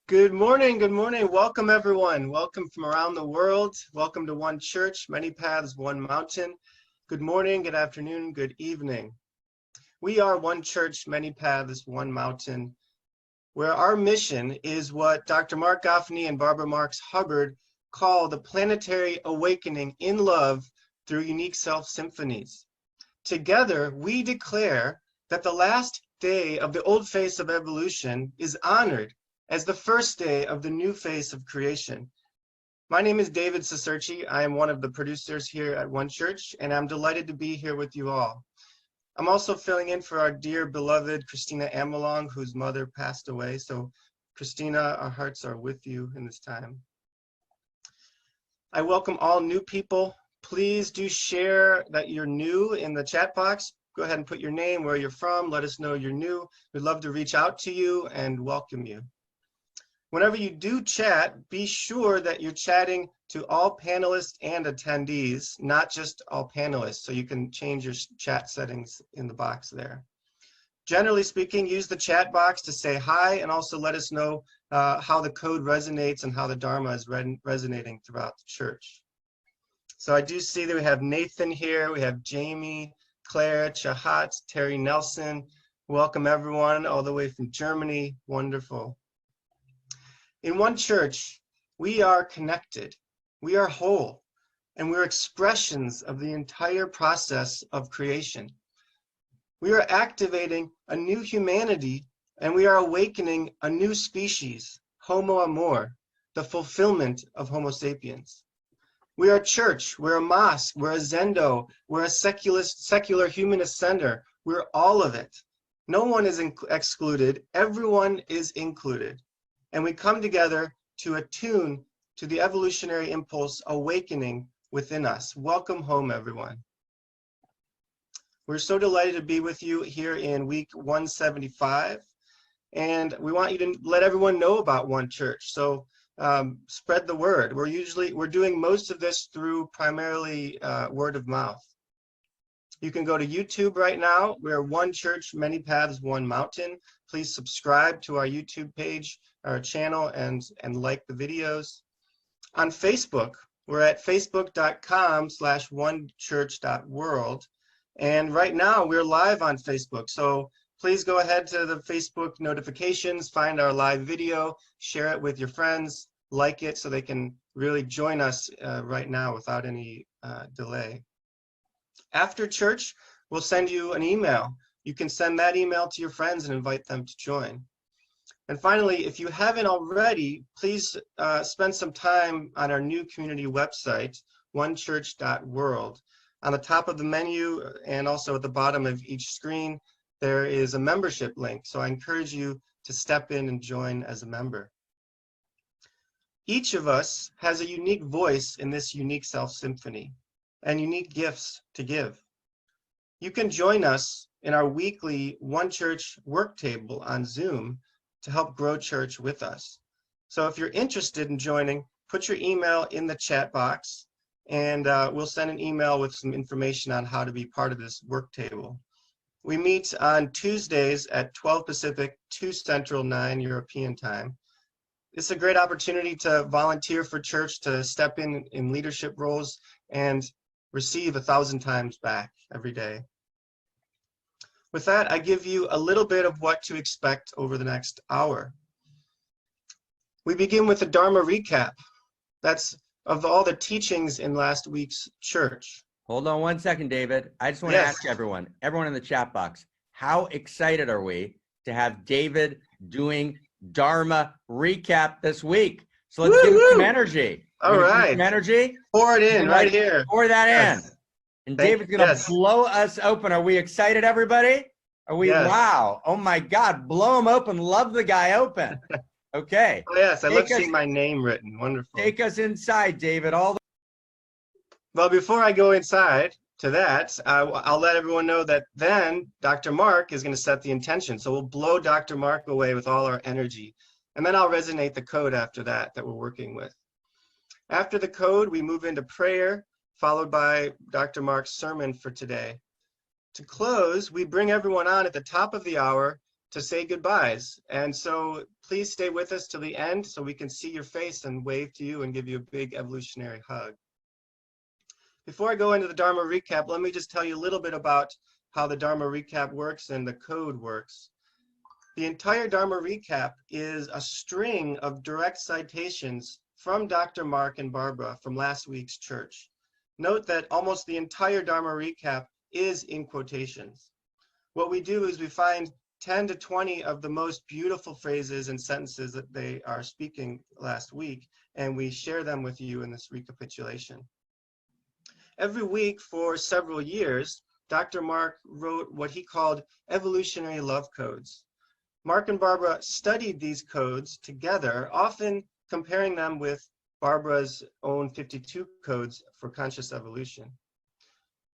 Good morning, good morning. Welcome everyone. Welcome from around the world. Welcome to One Church, Many Paths, One Mountain. Good morning, good afternoon, good evening. We are One Church, Many Paths, One Mountain, where our mission is what Dr. Mark Goffney and Barbara Marx Hubbard call the planetary awakening in love through unique self symphonies. Together, we declare that the last day of the old phase of evolution is honored as the first day of the new phase of creation. My name is David Cicerci. I am one of the producers here at One Church, and I'm delighted to be here with you all. I'm also filling in for our dear beloved Christina Amelong, whose mother passed away. So Christina, our hearts are with you in this time. I welcome all new people. Please do share that you're new in the chat box. Go ahead and put your name, where you're from. Let us know you're new. We'd love to reach out to you and welcome you. Whenever you do chat, be sure that you're chatting to all panelists and attendees, not just all panelists, so you can change your chat settings in the box there. Generally speaking, use the chat box to say hi and also let us know how the code resonates and how the Dharma is resonating throughout the church. So I do see that we have Nathan here, we have Jamie, Claire, Chahat, Terry Nelson. Welcome everyone all the way from Germany. Wonderful. In One Church, we are connected, we are whole, and we're expressions of the entire process of creation. We are activating a new humanity, and we are awakening a new species, Homo Amor, the fulfillment of Homo sapiens. We are church, we're a mosque, we're a zendo, we're a secular humanist center, we're all of it. No one is excluded, everyone is included. And we come together to attune to the evolutionary impulse awakening within us. Welcome home, everyone. We're so delighted to be with you here in week 175. And we want you to let everyone know about One Church. So spread the word. We're doing most of this through primarily word of mouth. You can go to YouTube right now. We're One Church, Many Paths, One Mountain. Please subscribe to our YouTube page, our channel, and like the videos. On Facebook, we're at facebook.com/onechurch.world. And right now we're live on Facebook. So please go ahead to the Facebook notifications, find our live video, share it with your friends, like it so they can really join us right now without any delay. After church, we'll send you an email. You can send that email to your friends and invite them to join. And finally, if you haven't already, please spend some time on our new community website, onechurch.world. On the top of the menu and also at the bottom of each screen, there is a membership link. So I encourage you to step in and join as a member. Each of us has a unique voice in this unique self-symphony and unique gifts to give. You can join us in our weekly One Church work table on Zoom to help grow church with us. So if you're interested in joining, put your email in the chat box and we'll send an email with some information on how to be part of this work table. We meet on Tuesdays at 12 Pacific, 2 Central, 9 European time. It's a great opportunity to volunteer for church, to step in leadership roles and receive 1,000 times back every day. With that, I give you a little bit of what to expect over the next hour. We begin with the Dharma recap. That's of all the teachings in last week's church. Hold on one second, David. I just want to ask everyone in the chat box, how excited are we to have David doing Dharma recap this week? So let's give him some energy. All right. Some energy. Pour it in right here. Pour that in. And David's going to blow us open. Are we excited, everybody? Are we? Yes. Wow. Oh, my God. Blow him open. Love the guy open. Okay. Oh, yes. I love seeing my name written. Wonderful. Take us inside, David. Well, before I go inside to that, I'll let everyone know that then Dr. Mark is going to set the intention. So we'll blow Dr. Mark away with all our energy. And then I'll resonate the code after that we're working with. After the code, we move into prayer, followed by Dr. Mark's sermon for today. To close, we bring everyone on at the top of the hour to say goodbyes. And so please stay with us till the end so we can see your face and wave to you and give you a big evolutionary hug. Before I go into the Dharma recap, let me just tell you a little bit about how the Dharma recap works and the code works. The entire Dharma recap is a string of direct citations from Dr. Mark and Barbara from last week's church. Note that almost the entire Dharma recap is in quotations. What we do is we find 10 to 20 of the most beautiful phrases and sentences that they are speaking last week, and we share them with you in this recapitulation. Every week for several years, Dr. Mark wrote what he called evolutionary love codes. Mark and Barbara studied these codes together, often comparing them with Barbara's own 52 codes for conscious evolution.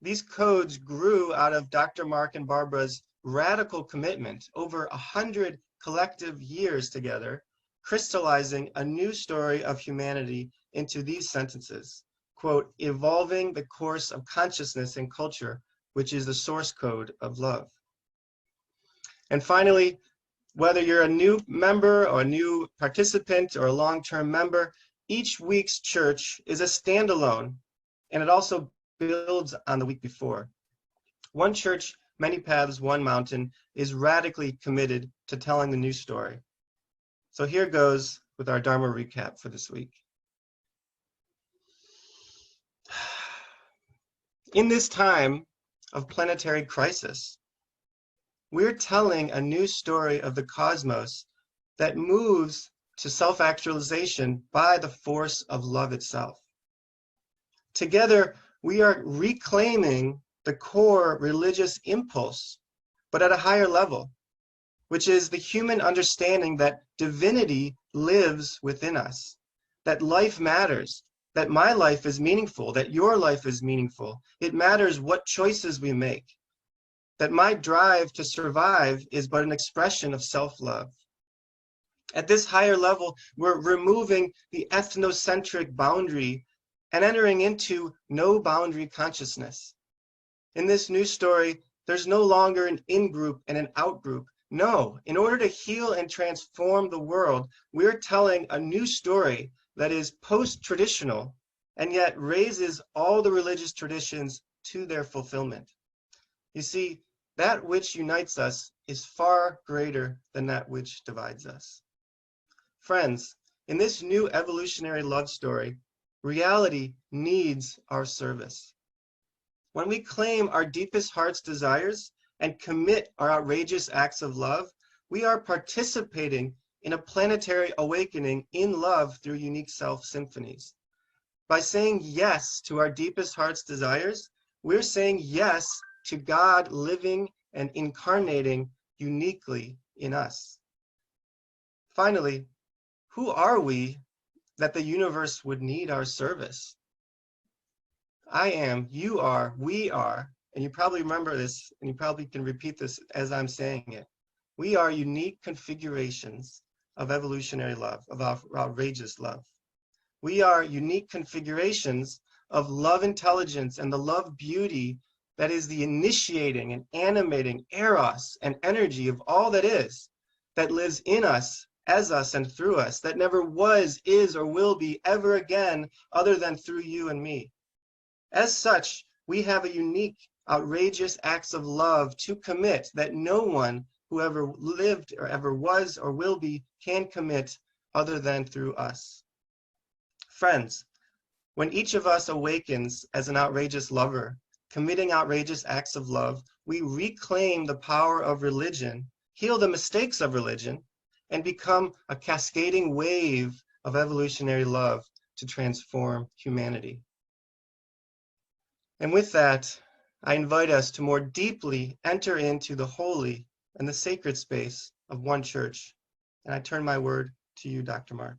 These codes grew out of Dr. Mark and Barbara's radical commitment over 100 collective years together, crystallizing a new story of humanity into these sentences. Quote, evolving the course of consciousness and culture, which is the source code of love. And finally, whether you're a new member or a new participant or a long-term member, each week's church is a standalone, and it also builds on the week before. One church, many paths, one mountain is radically committed to telling the new story. So here goes with our Dharma recap for this week. In this time of planetary crisis, we're telling a new story of the cosmos that moves to self-actualization by the force of love itself. Together, we are reclaiming the core religious impulse, but at a higher level, which is the human understanding that divinity lives within us, that life matters, that my life is meaningful, that your life is meaningful. It matters what choices we make, that my drive to survive is but an expression of self-love. At this higher level, we're removing the ethnocentric boundary and entering into no boundary consciousness. In this new story, there's no longer an in-group and an out-group. No, in order to heal and transform the world, we're telling a new story that is post-traditional and yet raises all the religious traditions to their fulfillment. You see, that which unites us is far greater than that which divides us. Friends, in this new evolutionary love story, reality needs our service. When we claim our deepest heart's desires and commit our outrageous acts of love, we are participating in a planetary awakening in love through unique self symphonies. By saying yes to our deepest heart's desires, we're saying yes to God living and incarnating uniquely in us. Finally, who are we that the universe would need our service? I am, you are, we are, and you probably remember this, and you probably can repeat this as I'm saying it. We are unique configurations of evolutionary love, of outrageous love. We are unique configurations of love intelligence and the love beauty that is the initiating and animating eros and energy of all that is, that lives in us, as us, and through us, that never was, is, or will be ever again other than through you and me. As such, we have a unique, outrageous acts of love to commit that no one who ever lived or ever was or will be can commit other than through us. Friends, When each of us awakens as an outrageous lover, committing outrageous acts of love, we reclaim the power of religion, heal the mistakes of religion, and become a cascading wave of evolutionary love to transform humanity. And with that, I invite us to more deeply enter into the holy and the sacred space of One Church. And I turn my word to you, Dr. Mark.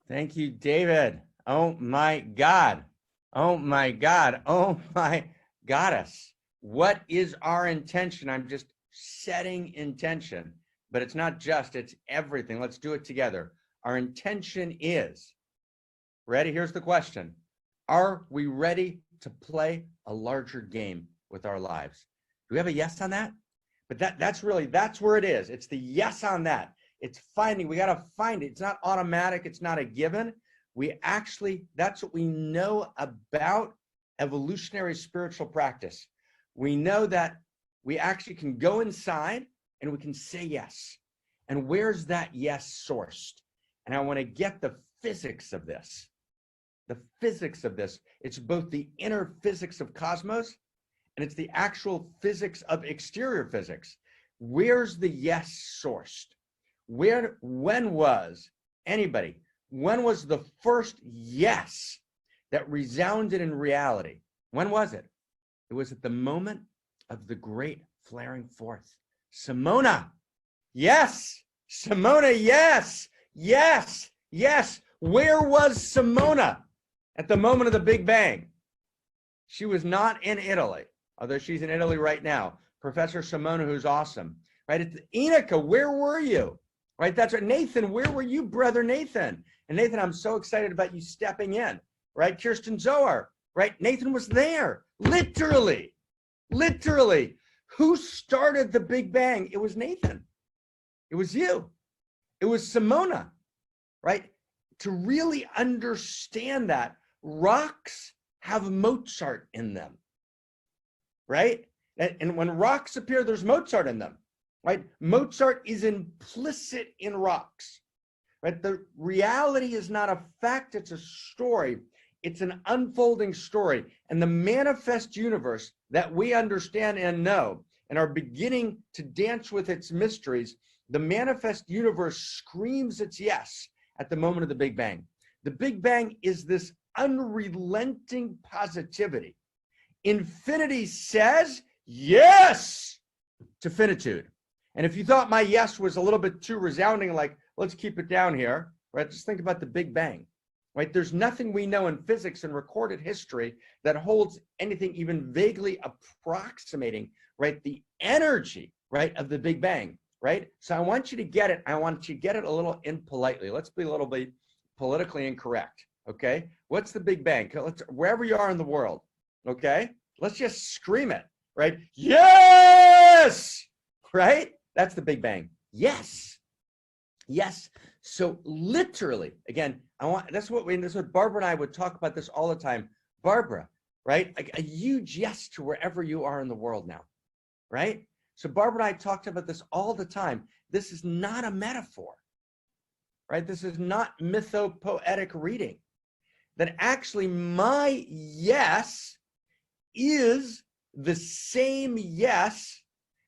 Thank you, David. Oh my God. Oh my God. Oh my goddess. What is our intention? I'm just setting intention, but it's not just, it's everything. Let's do it together. Our intention is, ready? Here's the question. Are we ready to play a larger game with our lives? Do we have a yes on that? But that's where it is. It's the yes on that. It's finding, we got to find it. It's not automatic. It's not a given. That's what we know about evolutionary spiritual practice. We know that we actually can go inside and we can say yes. And where's that yes sourced? And I want to get the physics of this. The physics of this. It's both the inner physics of cosmos and it's the actual physics of exterior physics. Where's the yes sourced? When was the first yes that resounded in reality? When was it? It was at the moment of the great flaring forth. Simona, yes. Simona, yes. Yes, yes. Where was Simona at the moment of the Big Bang? She was not in Italy, although she's in Italy right now. Professor Simona, who's awesome, right? It's Inika, where were you? Right, that's right. Nathan, where were you, brother Nathan? And Nathan, I'm so excited about you stepping in, right? Kirsten Zohar, right? Nathan was there, literally. Who started the Big Bang? It was Nathan. It was you. It was Simona, right? To really understand that, rocks have Mozart in them, right? And when rocks appear, there's Mozart in them. Right? Mozart is implicit in rocks, right? The reality is not a fact, it's a story. It's an unfolding story. And the manifest universe that we understand and know and are beginning to dance with its mysteries, the manifest universe screams its yes at the moment of the Big Bang. The Big Bang is this unrelenting positivity. Infinity says yes to finitude. And if you thought my yes was a little bit too resounding, like, let's keep it down here, right? Just think about the Big Bang, right? There's nothing we know in physics and recorded history that holds anything even vaguely approximating, right? The energy, right, of the Big Bang, right? So I want you to get it. I want you to get it a little impolitely. Let's be a little bit politically incorrect, okay? What's the Big Bang? Wherever you are in the world, okay? Let's just scream it, right? Yes, right? That's the Big Bang. Yes. Yes. So literally, again, that's what Barbara and I would talk about this all the time. Barbara, right? A huge yes to wherever you are in the world now, right? So Barbara and I talked about this all the time. This is not a metaphor, right? This is not mythopoetic reading. That actually my yes is the same yes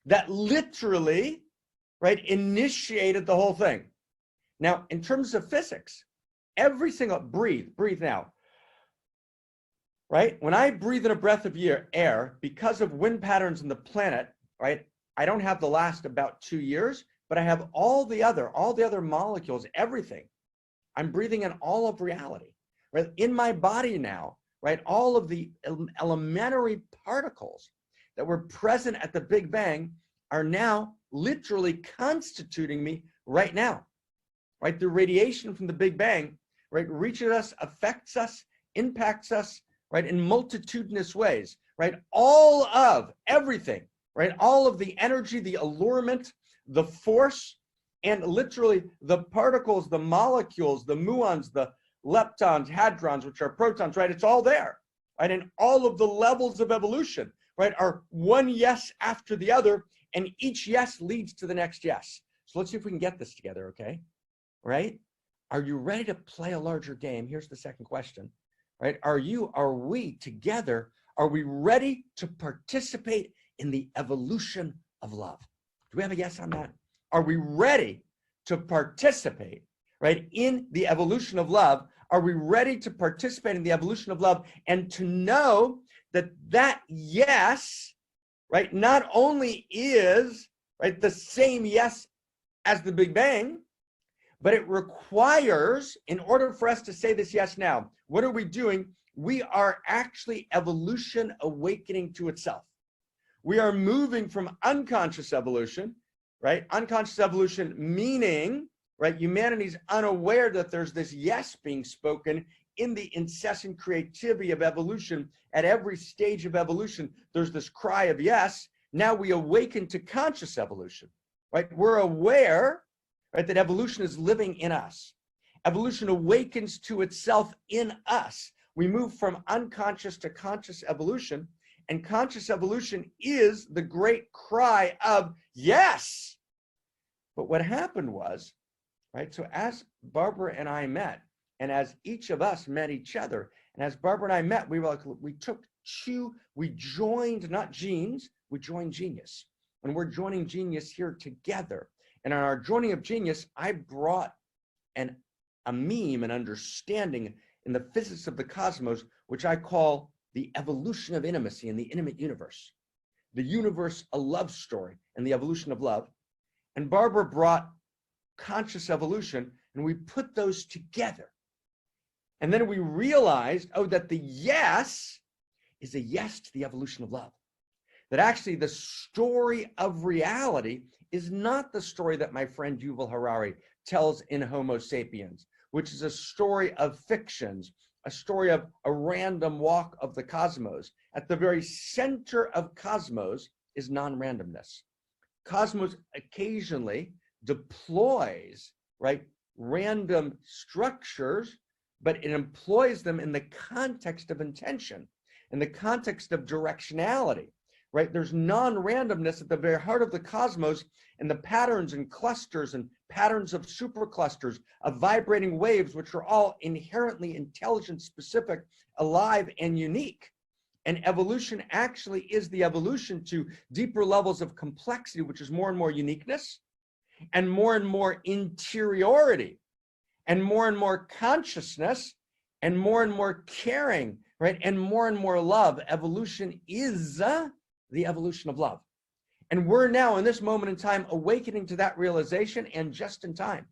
that literally, right, initiated the whole thing. Now, in terms of physics, every single, breathe now, right? When I breathe in a breath of air, because of wind patterns in the planet, right, I don't have the last about 2 years, but I have all the other molecules, everything. I'm breathing in all of reality, right? In my body now, right, all of the elementary particles that were present at the Big Bang are now literally constituting me right now, right? The radiation from the Big Bang, right, reaches us, affects us, impacts us, right, in multitudinous ways, right? All of everything, right? All of the energy, the allurement, the force, and literally the particles, the molecules, the muons, the leptons, hadrons, which are protons, right? It's all there, right? And all of the levels of evolution, right, are one yes after the other, and each yes leads to the next yes. So let's see if we can get this together, okay? Right? Are you ready to play a larger game? Here's the second question, right? Are we together, are we ready to participate in the evolution of love? Do we have a yes on that? Are we ready to participate, right, in the evolution of love? Are we ready to participate in the evolution of love and to know that that yes, right, not only is, right, the same yes as the Big Bang, but it requires, in order for us to say this yes now, what are we doing? We are actually evolution awakening to itself. We are moving from unconscious evolution, right? Unconscious evolution meaning, right, humanity's unaware that there's this yes being spoken in the incessant creativity of evolution. At every stage of evolution, there's this cry of yes. Now we awaken to conscious evolution, right? We're aware, right, that evolution is living in us. Evolution awakens to itself in us. We move from unconscious to conscious evolution, and conscious evolution is the great cry of yes. But what happened was, right, so as Barbara and I met, and as each of us met each other, and as Barbara and I met, we were like, we joined not genes, we joined genius. And we're joining genius here together. And on our joining of genius, I brought a meme, an understanding in the physics of the cosmos, which I call the evolution of intimacy in the intimate universe. The universe, a love story, and the evolution of love. And Barbara brought conscious evolution, and we put those together. And then we realized, oh, that the yes is a yes to the evolution of love. That actually the story of reality is not the story that my friend Yuval Harari tells in Homo Sapiens, which is a story of fictions, a story of a random walk of the cosmos. At the very center of cosmos is non-randomness. Cosmos occasionally deploys, right, random structures, but it employs them in the context of intention, in the context of directionality. Right? There's non-randomness at the very heart of the cosmos, and the patterns and clusters and patterns of superclusters of vibrating waves, which are all inherently intelligence specific, alive, and unique. And evolution actually is the evolution to deeper levels of complexity, which is more and more uniqueness, and more interiority, and more consciousness, and more caring, right? And more love. Evolution is the evolution of love. And we're now in this moment in time awakening to that realization, and just in time,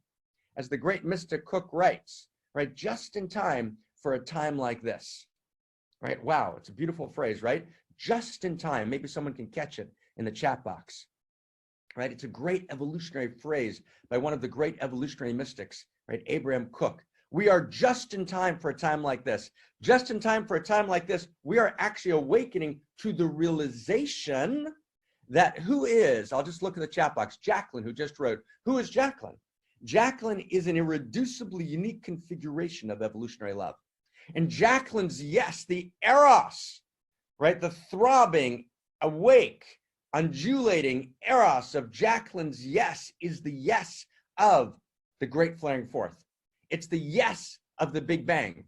as the great mystic Cook writes, right? Just in time for a time like this, right? Wow, it's a beautiful phrase, right? Just in time. Maybe someone can catch it in the chat box, right? It's a great evolutionary phrase by one of the great evolutionary mystics, right? Abraham Cook. We are just in time for a time like this. Just in time for a time like this, we are actually awakening to the realization that I'll just look at the chat box, Jacqueline, who just wrote, who is Jacqueline? Jacqueline is an irreducibly unique configuration of evolutionary love. And Jacqueline's yes, the eros, right? The throbbing, awake, undulating eros of Jacqueline's yes is the yes of the great flaring forth. It's the yes of the Big Bang,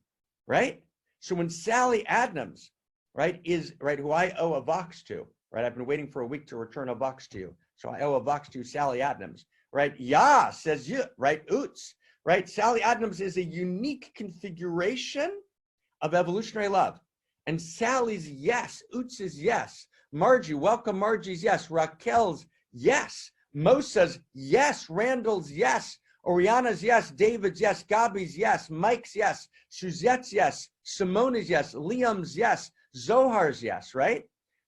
right? So when Sally Adams, right, who I owe a Vox to, right? I've been waiting for a week to return a Vox to you. So I owe a Vox to Sally Adams, right? Ya says you, right? Oots, right? Sally Adams is a unique configuration of evolutionary love. And Sally's yes, Oots's yes. Margie, welcome Margie's yes. Raquel's yes. Mosa's yes. Randall's yes. Oriana's yes, David's yes, Gabi's yes, Mike's yes, Suzette's yes, Simone's yes, Liam's yes, Zohar's yes, right?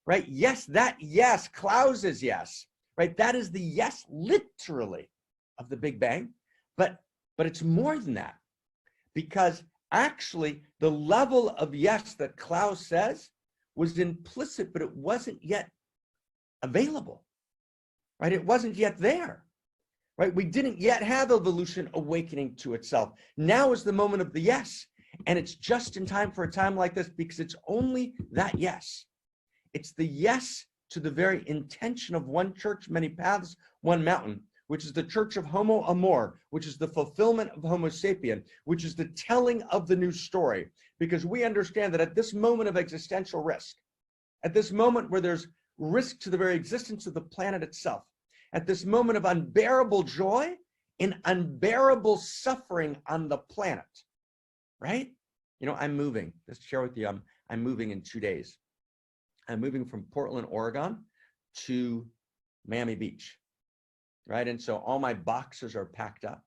Right? Yes, that yes, Klaus's yes, right? That is the yes, literally, of the Big Bang. But it's more than that, because actually the level of yes that Klaus says was implicit, but it wasn't yet available, right? It wasn't yet there. Right? We didn't yet have evolution awakening to itself. Now is the moment of the yes. And it's just in time for a time like this, because it's only that yes. It's the yes to the very intention of one church, many paths, one mountain, which is the church of Homo Amor, which is the fulfillment of Homo sapien, which is the telling of the new story. Because we understand that at this moment of existential risk, at this moment where there's risk to the very existence of the planet itself, at this moment of unbearable joy and unbearable suffering on the planet, right? You know, I'm moving. Just to share with you, I'm moving in 2 days. I'm moving from Portland, Oregon to Miami Beach, right? And so all my boxes are packed up.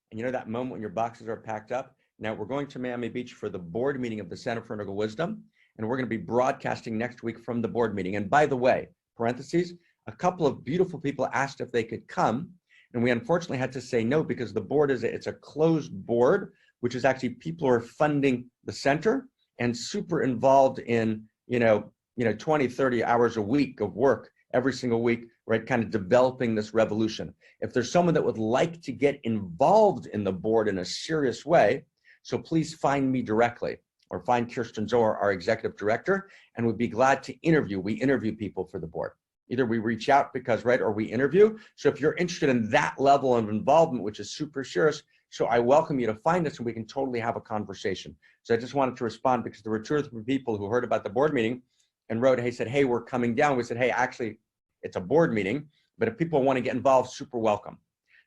And you know that moment when your boxes are packed up? Now we're going to Miami Beach for the board meeting of the Center for Integral Wisdom, and we're going to be broadcasting next week from the board meeting. And by the way, parentheses, a couple of beautiful people asked if they could come, and we unfortunately had to say no because the board it's a closed board, which is actually people who are funding the center and super involved in, 20, 30 hours a week of work every single week, right? Kind of developing this revolution. If there's someone that would like to get involved in the board in a serious way, so please find me directly or find Kirsten Zohar, our executive director, and we'd be glad to interview. We interview people for the board. Either we reach out or we interview. So if you're interested in that level of involvement, which is super serious, so I welcome you to find us and we can totally have a conversation. So I just wanted to respond because there were 2 or 3 people who heard about the board meeting and wrote, hey, we're coming down. We said, hey, actually, it's a board meeting, but if people want to get involved, super welcome.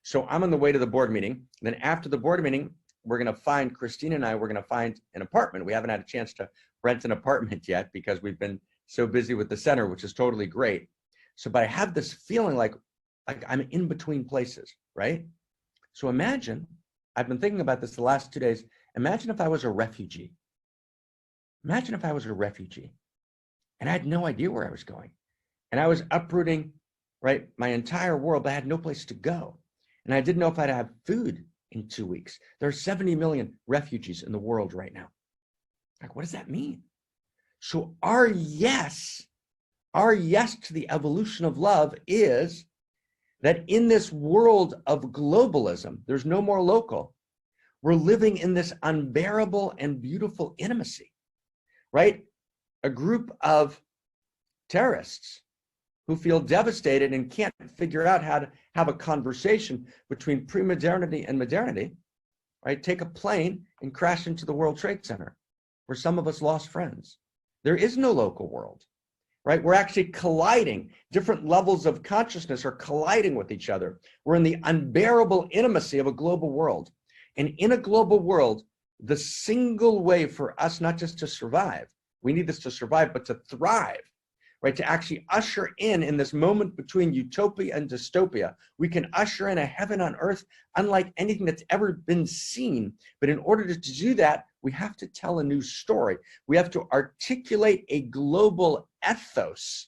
So I'm on the way to the board meeting. And then after the board meeting, we're going to find, Christina and I, we're going to find an apartment. We haven't had a chance to rent an apartment yet because we've been so busy with the center, which is totally great. So, but I have this feeling like I'm in between places, right? So imagine, I've been thinking about this the last 2 days. Imagine if I was a refugee. Imagine if I was a refugee and I had no idea where I was going. And I was uprooting, right, my entire world, but I had no place to go. And I didn't know if I'd have food in 2 weeks. There are 70 million refugees in the world right now. Like, what does that mean? So our yes to the evolution of love is that in this world of globalism, there's no more local. We're living in this unbearable and beautiful intimacy, right? A group of terrorists who feel devastated and can't figure out how to have a conversation between pre-modernity and modernity, right? Take a plane and crash into the World Trade Center, where some of us lost friends. There is no local world, right? We're actually colliding. Different levels of consciousness are colliding with each other. We're in the unbearable intimacy of a global world. And in a global world, the single way for us not just to survive, we need this to survive, but to thrive, right? To actually usher in this moment between utopia and dystopia, we can usher in a heaven on earth unlike anything that's ever been seen. But in order to do that, we have to tell a new story. We have to articulate a global ethos,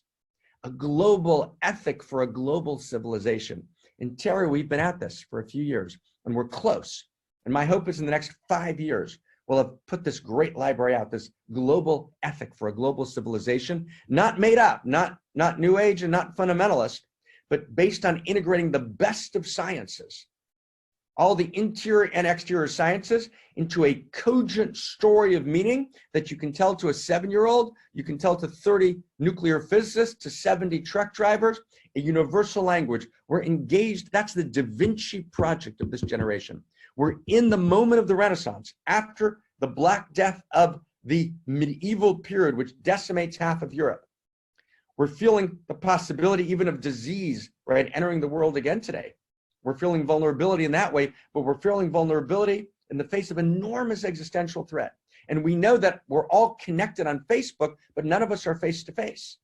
a global ethic for a global civilization. And Terry, we've been at this for a few years and we're close. And my hope is in the next 5 years, we'll have put this great library out, this global ethic for a global civilization, not made up, not new age and not fundamentalist, but based on integrating the best of sciences, all the interior and exterior sciences into a cogent story of meaning that you can tell to a 7-year-old, you can tell to 30 nuclear physicists, to 70 truck drivers, a universal language. We're engaged, that's the Da Vinci project of this generation. We're in the moment of the Renaissance, after the Black Death of the medieval period, which decimates half of Europe. We're feeling the possibility even of disease, right, entering the world again today. We're feeling vulnerability in that way, but we're feeling vulnerability in the face of enormous existential threat. And we know that we're all connected on Facebook, but none of us are face-to-face,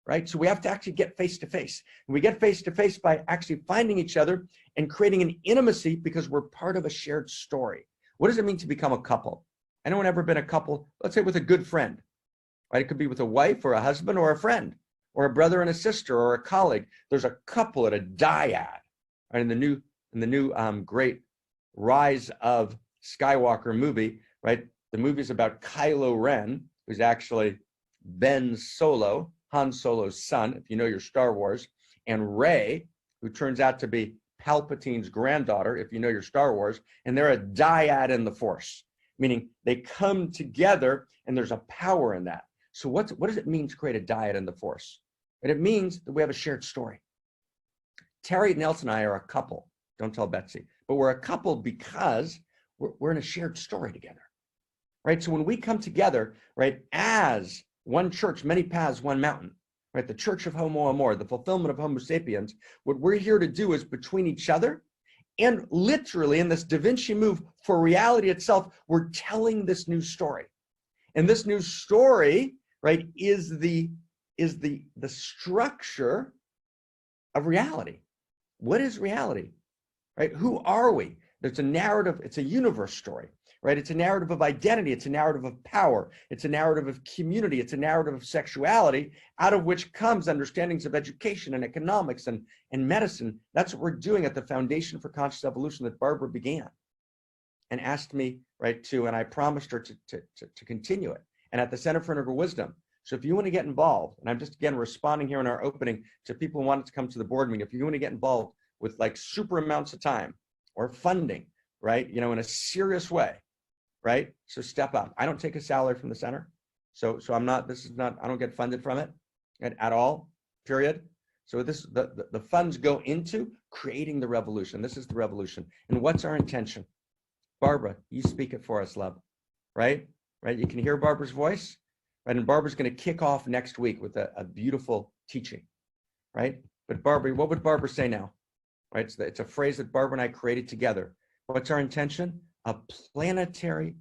right? So we have to actually get face-to-face. And we get face-to-face by actually finding each other and creating an intimacy because we're part of a shared story. What does it mean to become a couple? Anyone ever been a couple, let's say with a good friend, right? It could be with a wife or a husband or a friend or a brother and a sister or a colleague. There's a couple at a dyad, right? In the new great Rise of Skywalker movie, right? The movie is about Kylo Ren, who's actually Ben Solo, Han Solo's son, if you know your Star Wars, and Rey, who turns out to be Palpatine's granddaughter, if you know your Star Wars, and they're a dyad in the Force, meaning they come together and there's a power in that. So what does it mean to create a dyad in the Force? And it means that we have a shared story. Terry Nelson and I are a couple. Don't tell Betsy, but we're a couple because we're in a shared story together, right? So when we come together, right, as one church, many paths, one mountain, right? The Church of Homo Amor, the fulfillment of Homo sapiens. What we're here to do is between each other and literally in this Da Vinci move for reality itself, we're telling this new story. And this new story, right, is the structure of reality. What is reality, right? Who are we? There's a narrative, it's a universe story, right? It's a narrative of identity, it's a narrative of power, it's a narrative of community, it's a narrative of sexuality, out of which comes understandings of education and economics and medicine. That's what we're doing at the Foundation for Conscious Evolution that Barbara began and asked me, right, and I promised her to continue it. And at the Center for Integral Wisdom. So if you want to get involved, and I'm just again responding here in our opening to people who wanted to come to the board meeting, if you want to get involved with like super amounts of time or funding, right, you know, in a serious way, right? So step up. I don't take a salary from the center. So I'm not, this is not, I don't get funded from it at all, period. So the funds go into creating the revolution. This is the revolution. And what's our intention? Barbara, you speak it for us, love, right? Right, you can hear Barbara's voice, right? And Barbara's going to kick off next week with a beautiful teaching, right? But Barbara, what would Barbara say now? Right, it's a phrase that Barbara and I created together. What's our intention? A planetary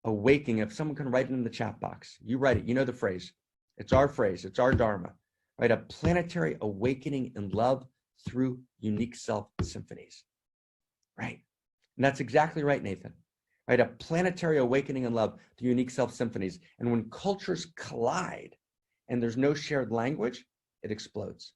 awakening. If someone can write it in the chat box, you write it, you know the phrase. It's our phrase, it's our Dharma, right? A planetary awakening in love through unique self symphonies, right? And that's exactly right, Nathan. Right, a planetary awakening in love to unique self symphonies. And when cultures collide and there's no shared language, it explodes,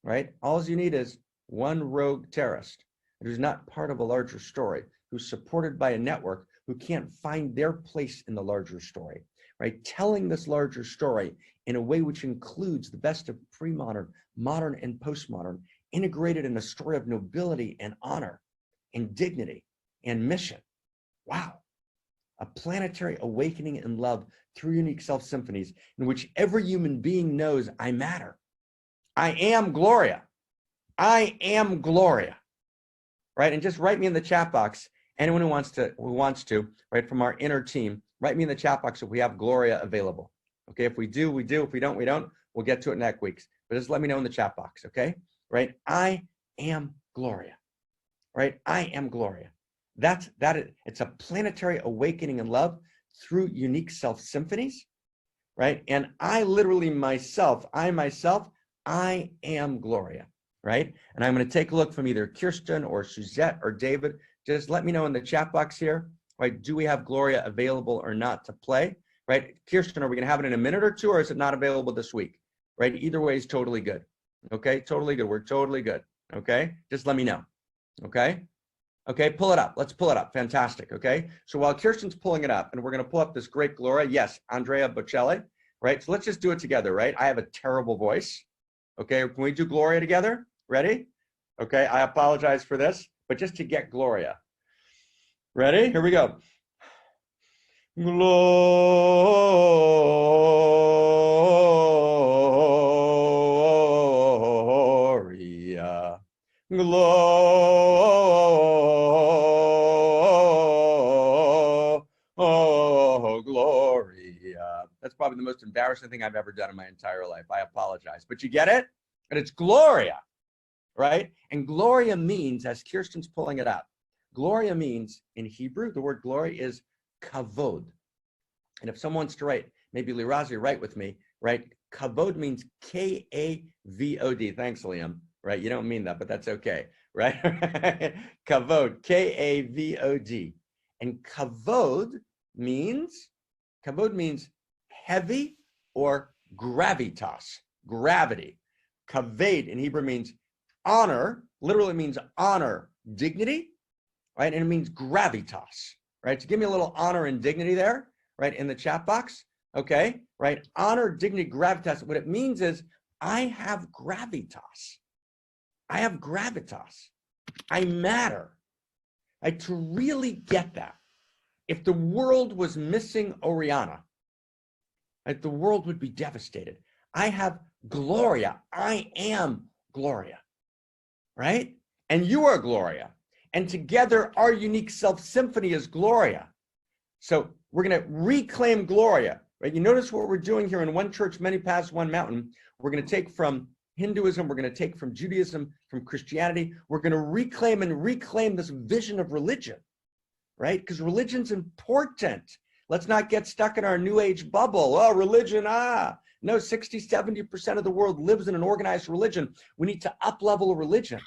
right? All you need is one rogue terrorist who's not part of a larger story, who's supported by a network who can't find their place in the larger story, right? Telling this larger story in a way which includes the best of pre-modern, modern, and postmodern, integrated in a story of nobility and honor and dignity and mission. Wow, a planetary awakening in love through unique self symphonies in which every human being knows I matter. I am Gloria. I am Gloria, right? And just write me in the chat box. Anyone who wants to, right, from our inner team, write me in the chat box if we have Gloria available. Okay, if we do, we do. If we don't, we don't. We'll get to it next week. But just let me know in the chat box, okay? Right? I am Gloria, right? I am Gloria. It's a planetary awakening in love through unique self symphonies, right? And I literally myself, I am Gloria, right? And I'm going to take a look from either Kirsten or Suzette or David. Just let me know in the chat box here, right? Do we have Gloria available or not to play, right? Kirsten, are we going to have it in a minute or two, or is it not available this week, right? Either way is totally good, okay? Totally good. We're totally good, okay? Just let me know, okay? Okay, pull it up. Let's pull it up. Fantastic. Okay, so while Kirsten's pulling it up, and we're going to pull up this great Gloria, yes, Andrea Bocelli, right? So let's just do it together, right? I have a terrible voice. Okay, can we do Gloria together? Ready? Okay, I apologize for this, but just to get Gloria. Ready? Here we go. Gloria. Gloria. That's probably the most embarrassing thing I've ever done in my entire life. I apologize, but you get it? And it's Gloria, right? And Gloria means, as Kirsten's pulling it up, Gloria means in Hebrew, the word glory is kavod. And if someone wants to write, maybe Lirazi, write with me, right? Kavod means K-A-V-O-D. Thanks, Liam. Right? You don't mean that, but that's okay, right? Kavod, K-A-V-O-D. And kavod means heavy or gravitas, gravity. Kaved in Hebrew means honor, literally means honor, dignity, right? And it means gravitas, right? So give me a little honor and dignity there, right? In the chat box, okay? Right? Honor, dignity, gravitas. What it means is I have gravitas. I have gravitas. I matter. Right? To really get that, if the world was missing Oriana, right, the world would be devastated. I have Gloria. I am Gloria. right? And you are Gloria. And together, our unique self-symphony is Gloria. So we're going to reclaim Gloria, right? You notice what we're doing here in One Church, Many Paths, One Mountain. We're going to take from Hinduism, we're going to take from Judaism, from Christianity. We're going to reclaim this vision of religion, right? Because religion's important. Let's not get stuck in our New Age bubble. Oh, religion, No, 60, 70% of the world lives in an organized religion. We need to up-level religion.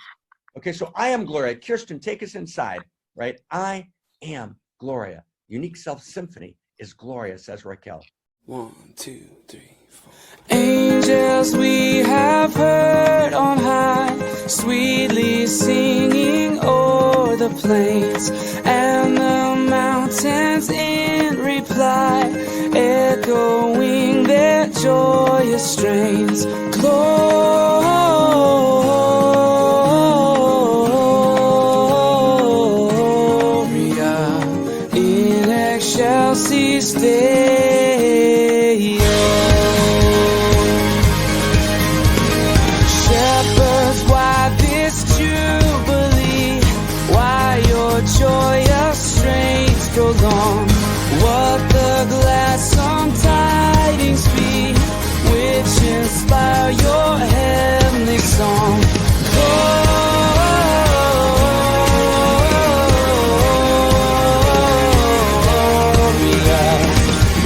Okay, so I am Gloria. Kirsten, take us inside, right? I am Gloria. Unique self-symphony is Gloria, says Raquel. 1, 2, 3, 4. Angels we have heard on high, sweetly singing o'er the plains, and the mountains in reply, echoing their joyous strains. Gloria in excelsis Deo. Shepherds, why this jubilee? Why your joyous strains prolong? What the gladsome tidings be, which inspire your heavenly song? Gloria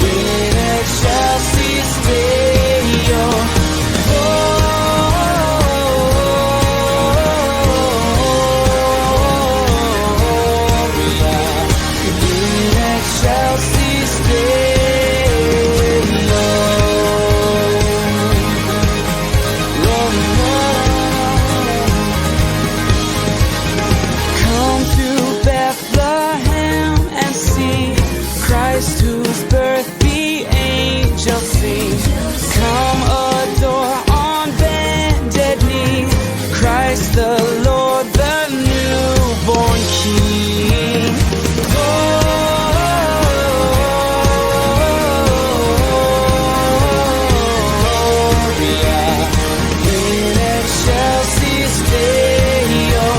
in excelsis Deo. Gloria in excelsis Come to Bethlehem and see Christ, whose birth the angels sing. Come adore on bended knee Christ the Lord, the newborn King. Gloria in excelsis Deo.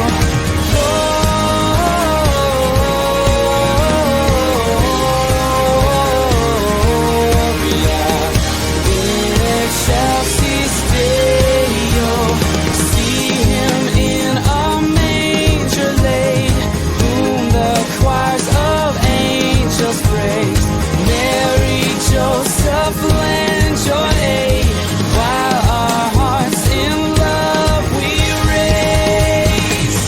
Gloria in excelsis Deo. See him in a manger laid, whom the choirs of angels praise. Mary, Joseph, lend your aid, while our hearts in love we raise.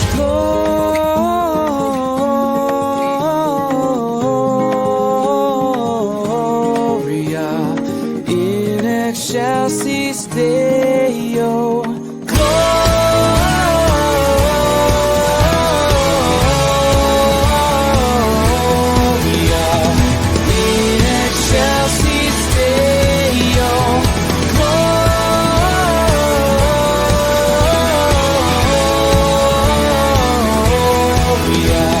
Gloria in excelsis Deo. Gloria in excelsis Deo. Gloria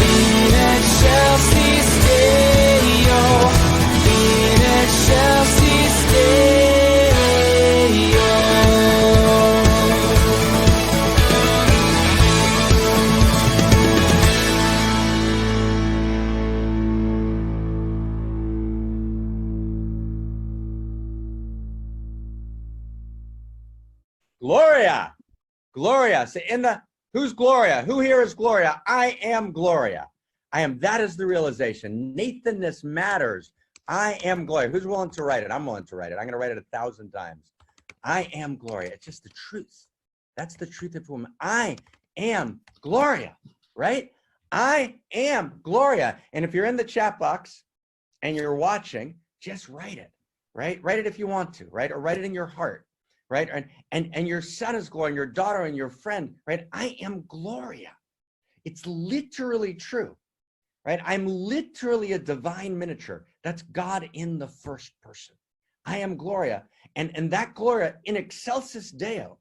in excelsis Deo. In excelsis Deo. Gloria. Gloria. Say who's Gloria? Who here is Gloria? I am Gloria. I am. That is the realization. Nathanness matters. I am Gloria. Who's willing to write it? I'm willing to write it. I'm going to write it 1,000 times. I am Gloria. It's just the truth. That's the truth of woman. I am Gloria, right? I am Gloria. And if you're in the chat box and you're watching, just write it, right? Write it if you want to, right? Or write it in your heart, right? And your son is Gloria, and your daughter and your friend, right? I am Gloria. It's literally true, right? I'm literally a divine miniature. That's God in the first person. I am Gloria. And that Gloria in excelsis Deo,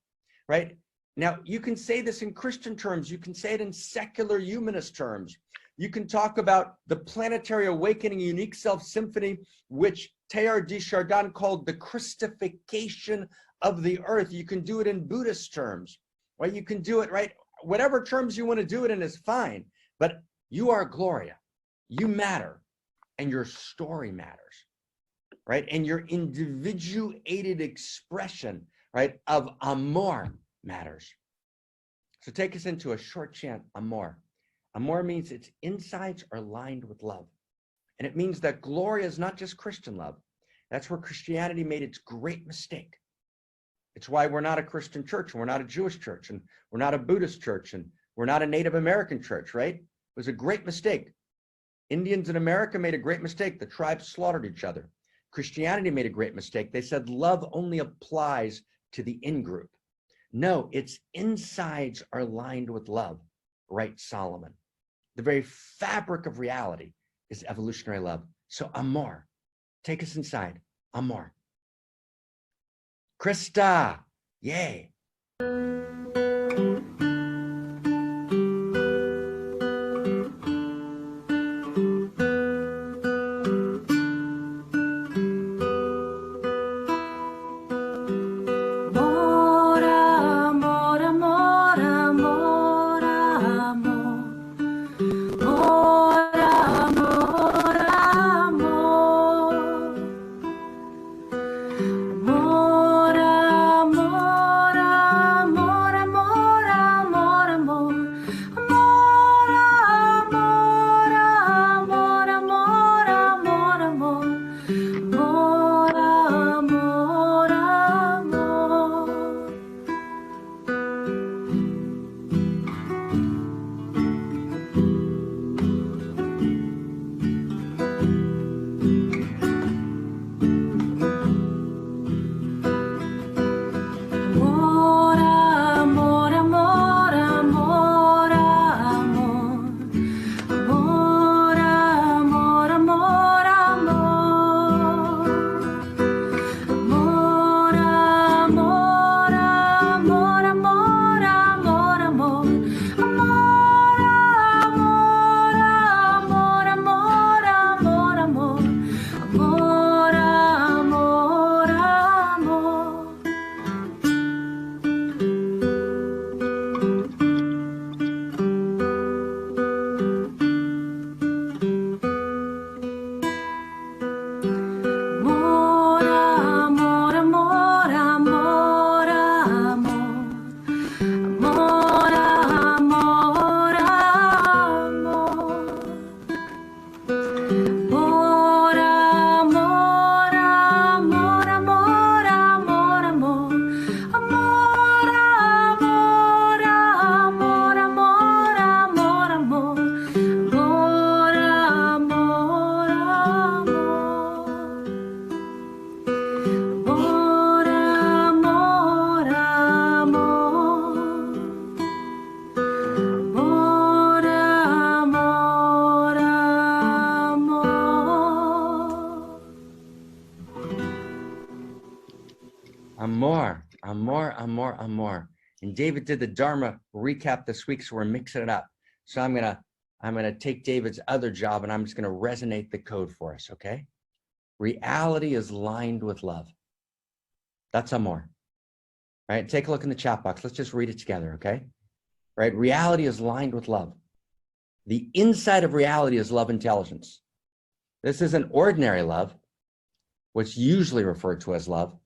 right? Now, you can say this in Christian terms. You can say it in secular humanist terms. You can talk about the planetary awakening unique self-symphony, which Teilhard de Chardin called the Christification of the earth. You can do it in Buddhist terms, right? You can do it, right? Whatever terms you want to do it in is fine, but you are Gloria. You matter, and your story matters, right? And your individuated expression, right, of amor matters. So take us into a short chant, amor. Amor means its insides are lined with love. And it means that Gloria is not just Christian love. That's where Christianity made its great mistake. It's why we're not a Christian church, and we're not a Jewish church, and we're not a Buddhist church, and we're not a Native American church, right? It was a great mistake. Indians in America made a great mistake. The tribes slaughtered each other. Christianity made a great mistake. They said love only applies to the in-group. No, its insides are lined with love, writes Solomon. The very fabric of reality is evolutionary love. So amor, take us inside, amor. Krista, yay. Amor, amor, amor, amor. And David did the Dharma recap this week, so we're mixing it up. So I'm gonna take David's other job and I'm just gonna resonate the code for us, okay? Reality is lined with love. That's amor. All right, take a look in the chat box. Let's just read it together, okay? All right, reality is lined with love. The inside of reality is love intelligence. This isn't ordinary love, what's usually referred to as love.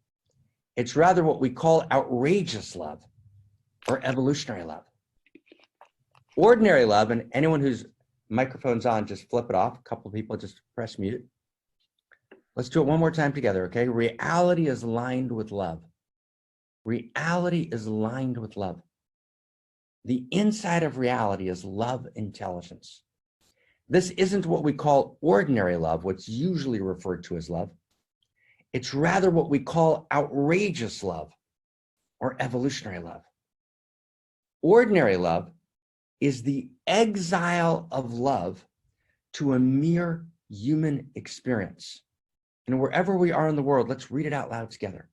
It's rather what we call outrageous love or evolutionary love. Ordinary love, and anyone whose microphone's on, just flip it off. A couple of people just press mute. Let's do it one more time together, okay? Reality is lined with love. Reality is lined with love. The inside of reality is love intelligence. This isn't what we call ordinary love, what's usually referred to as love. It's rather what we call outrageous love or evolutionary love. Ordinary love is the exile of love to a mere human experience. And wherever we are in the world, let's read it out loud together,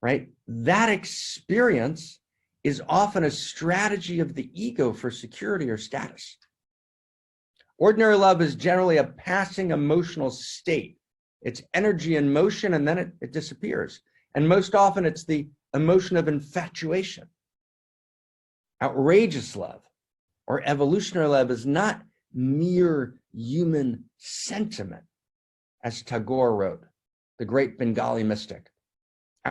right? That experience is often a strategy of the ego for security or status. Ordinary love is generally a passing emotional state. It's energy in motion and then it disappears. And most often it's the emotion of infatuation. Outrageous love or evolutionary love is not mere human sentiment, as Tagore wrote, the great Bengali mystic.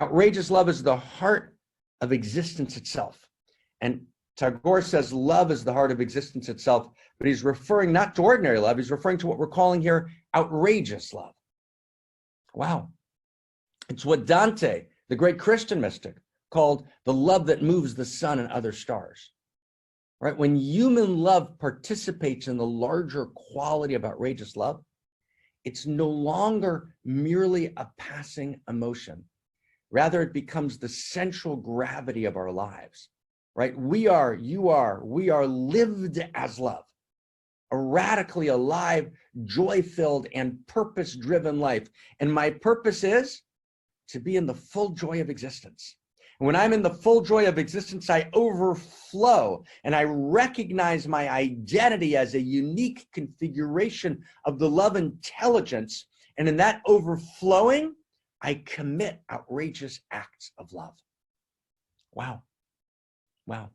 Outrageous love is the heart of existence itself. And Tagore says love is the heart of existence itself, but he's referring not to ordinary love, he's referring to what we're calling here outrageous love. Wow. It's what Dante, the great Christian mystic, called the love that moves the sun and other stars. Right? When human love participates in the larger quality of outrageous love, it's no longer merely a passing emotion. Rather, it becomes the central gravity of our lives, right? We are lived as love, a radically alive, joy-filled, and purpose-driven life. And my purpose is to be in the full joy of existence. And when I'm in the full joy of existence, I overflow and I recognize my identity as a unique configuration of the love intelligence. And in that overflowing, I commit outrageous acts of love. Wow. Wow.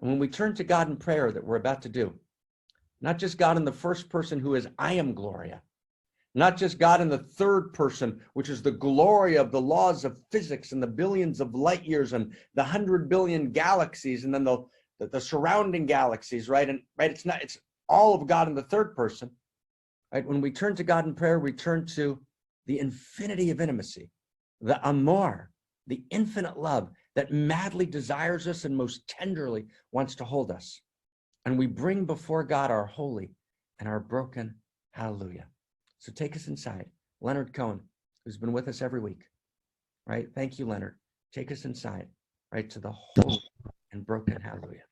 And when we turn to God in prayer that we're about to do, not just God in the first person who is I am Gloria, not just God in the third person, which is the glory of the laws of physics and the billions of light years and the 100 billion galaxies and then the surrounding galaxies, right? And right, it's all of God in the third person, right? When we turn to God in prayer, we turn to the infinity of intimacy, the amor, the infinite love that madly desires us and most tenderly wants to hold us. And we bring before God our holy and our broken hallelujah. So take us inside. Leonard Cohen, who's been with us every week, right? Thank you, Leonard. Take us inside, right, to the holy and broken hallelujah.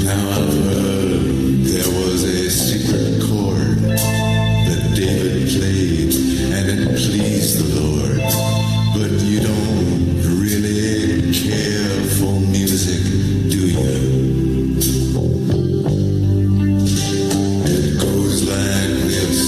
Now I've heard there was a secret chord that David played and it pleased the Lord. But you don't really care for music, do you? It goes like this: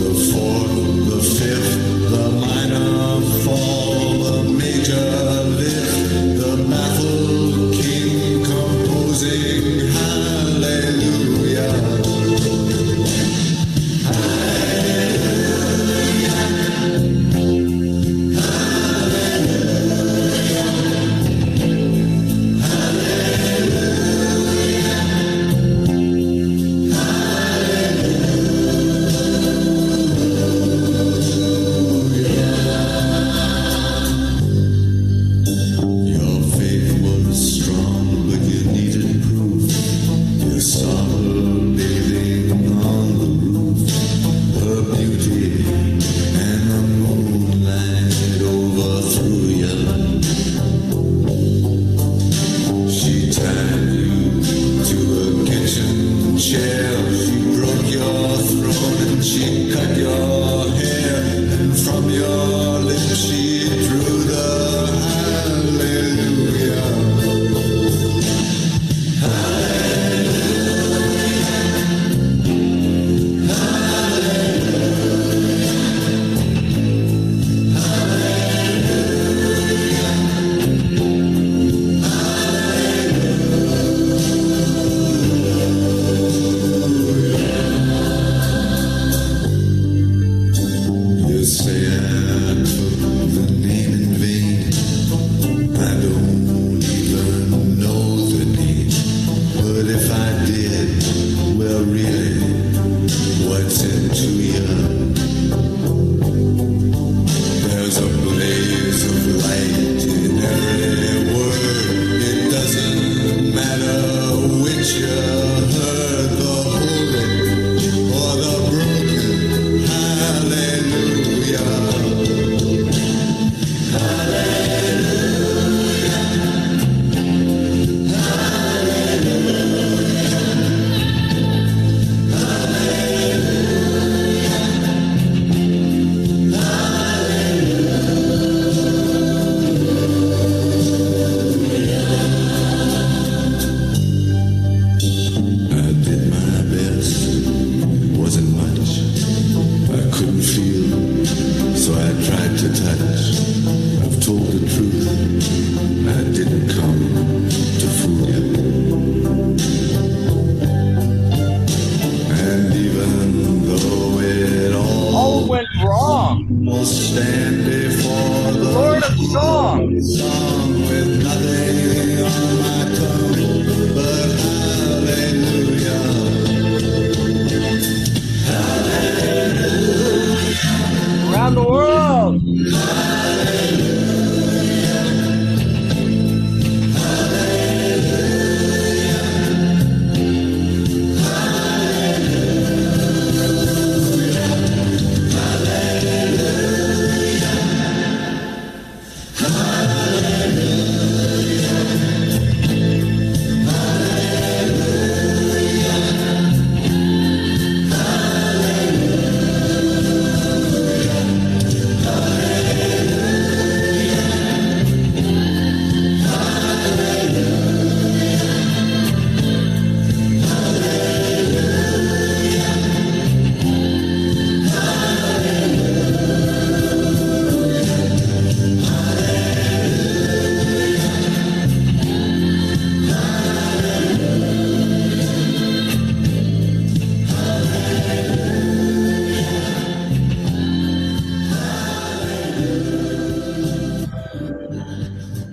the fourth, the fifth, the minor fall, the major lift, the baffled king composing hallelujah. I'll stand before the Lord of Song. song with nothing on my tongue but hallelujah. Around the world.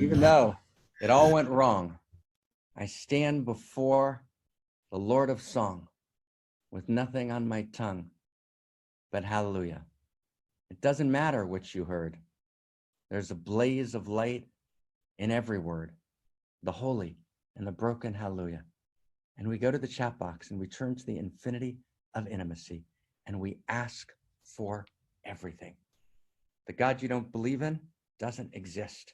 Even though it all went wrong, I stand before the Lord of Song with nothing on my tongue but hallelujah. It doesn't matter what you heard. There's a blaze of light in every word, the holy and the broken hallelujah. And we go to the chat box and we turn to the infinity of intimacy and we ask for everything. The God you don't believe in doesn't exist.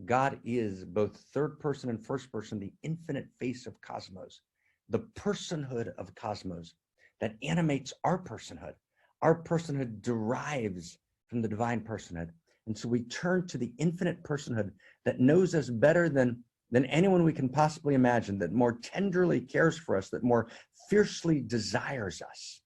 God is both third person and first person, the infinite face of cosmos, the personhood of cosmos that animates our personhood. Our personhood derives from the divine personhood. And so we turn to the infinite personhood that knows us better than anyone we can possibly imagine, that more tenderly cares for us, that more fiercely desires us.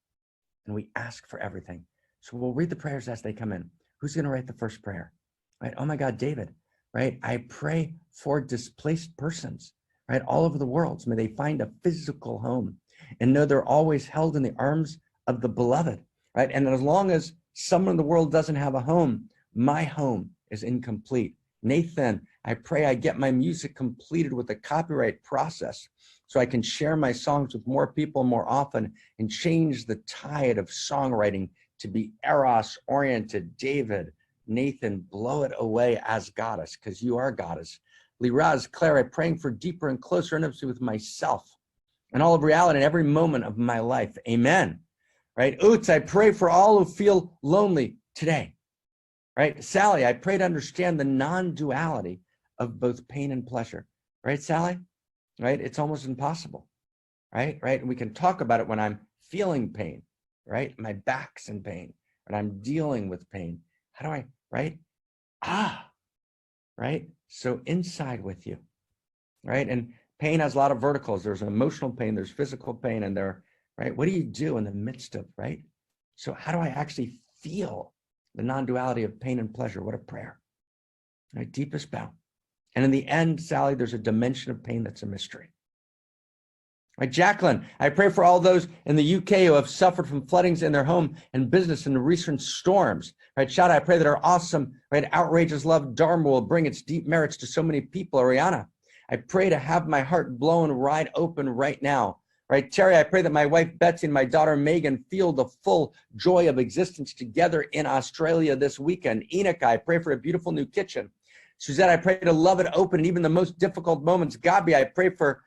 And we ask for everything. So we'll read the prayers as they come in. Who's going to write the first prayer? Right? Oh my God, David. Right? I pray for displaced persons, right? All over the world. So may they find a physical home and know they're always held in the arms of the beloved, right? And as long as someone in the world doesn't have a home, my home is incomplete. Nathan, I pray I get my music completed with the copyright process so I can share my songs with more people more often and change the tide of songwriting to be Eros-oriented. David, Nathan, blow it away as goddess, because you are goddess. Liraz, Claire, I'm praying for deeper and closer intimacy with myself and all of reality in every moment of my life. Amen. Right? Oots, I pray for all who feel lonely today. Right? Sally, I pray to understand the non-duality of both pain and pleasure. Right, Sally? Right? It's almost impossible. Right? Right? And we can talk about it when I'm feeling pain. Right? My back's in pain and I'm dealing with pain. How do I, right? Right? So inside with you, right? And pain has a lot of verticals. There's emotional pain, there's physical pain, and there, right? What do you do in the midst of, right? So how do I actually feel the non-duality of pain and pleasure? What a prayer, right? Deepest bow. And in the end, Sally, there's a dimension of pain that's a mystery. Right, Jacqueline, I pray for all those in the UK who have suffered from floodings in their home and business in the recent storms. Right, Shada, I pray that our awesome, right, outrageous love Dharma will bring its deep merits to so many people. Ariana, I pray to have my heart blown wide open right now. Right, Terry, I pray that my wife Betsy and my daughter Megan feel the full joy of existence together in Australia this weekend. Enoch, I pray for a beautiful new kitchen. Suzette, I pray to love it open in even the most difficult moments. Gabi, I pray for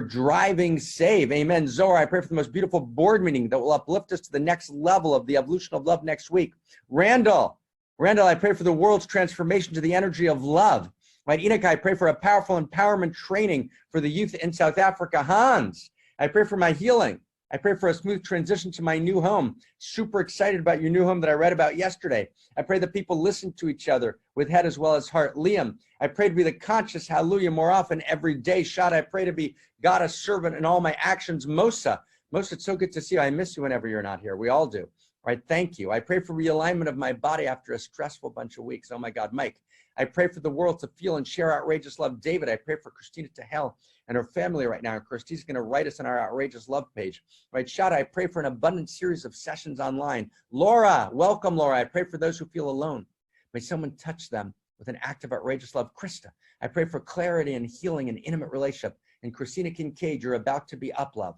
driving safe. Amen. Zohar, I pray for the most beautiful board meeting that will uplift us to the next level of the evolution of love next week. Randall, I pray for the world's transformation to the energy of love. Right, Enoch, I pray for a powerful empowerment training for the youth in South Africa. Hans, I pray for my healing. I pray for a smooth transition to my new home. Super excited about your new home that I read about yesterday. I pray that people listen to each other with head as well as heart. Liam, I pray to be the conscious hallelujah more often every day. Shad, I pray to be God a servant in all my actions. Mosa, Most, it's so good to see you. I miss you whenever you're not here. We all do. All right, thank you. I pray for realignment of my body after a stressful bunch of weeks. Oh my God, Mike. I pray for the world to feel and share outrageous love. David, I pray for Christina Tahel and her family right now. And Christina's going to write us on our outrageous love page. Right, Shada, I pray for an abundant series of sessions online. Laura, welcome, Laura. I pray for those who feel alone. May someone touch them with an act of outrageous love. Krista, I pray for clarity and healing and intimate relationship. And Christina Kincaid, you're about to be up, love.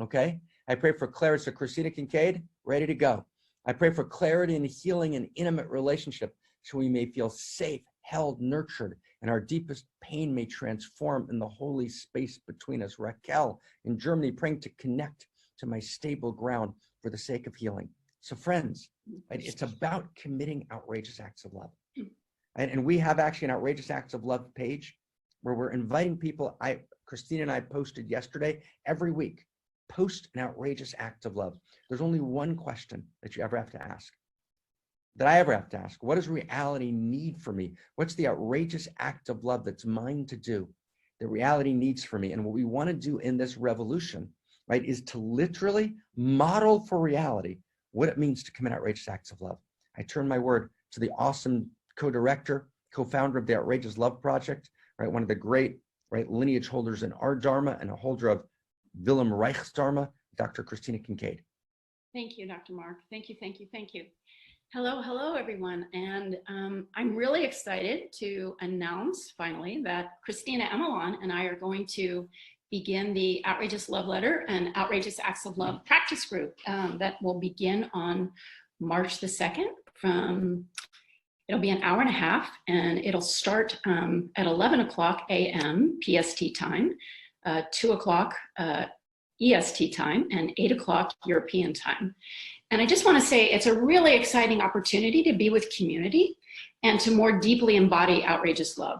Okay? I pray for clarity. So Christina Kincaid, ready to go. I pray for clarity and healing and intimate relationship so we may feel safe, held, nurtured, and our deepest pain may transform in the holy space between us. Raquel in Germany, praying to connect to my stable ground for the sake of healing. So friends, right, it's about committing outrageous acts of love. And we have actually an outrageous acts of love page where we're inviting people. Christina and I posted yesterday, every week, post an outrageous act of love. There's only one question that you ever have to ask, that I ever have to ask. What does reality need for me? What's the outrageous act of love that's mine to do, that reality needs for me? And what we want to do in this revolution, right, is to literally model for reality what it means to commit outrageous acts of love. I turn my word to the awesome co-director, co-founder of the Outrageous Love Project, right, one of the great, right, lineage holders in our Dharma and a holder of Willem Reich's Dharma, Dr. Christina Kincaid. Thank you, Dr. Mark. Thank you, thank you, thank you. Hello, hello, everyone. And I'm really excited to announce finally that Christina Emelon and I are going to begin the Outrageous Love Letter and Outrageous Acts of Love practice group that will begin on March the 2nd it'll be an hour and a half, and it'll start at 11 o'clock a.m. PST time, 2 o'clock EST time, and 8 o'clock European time. And I just want to say it's a really exciting opportunity to be with community and to more deeply embody outrageous love.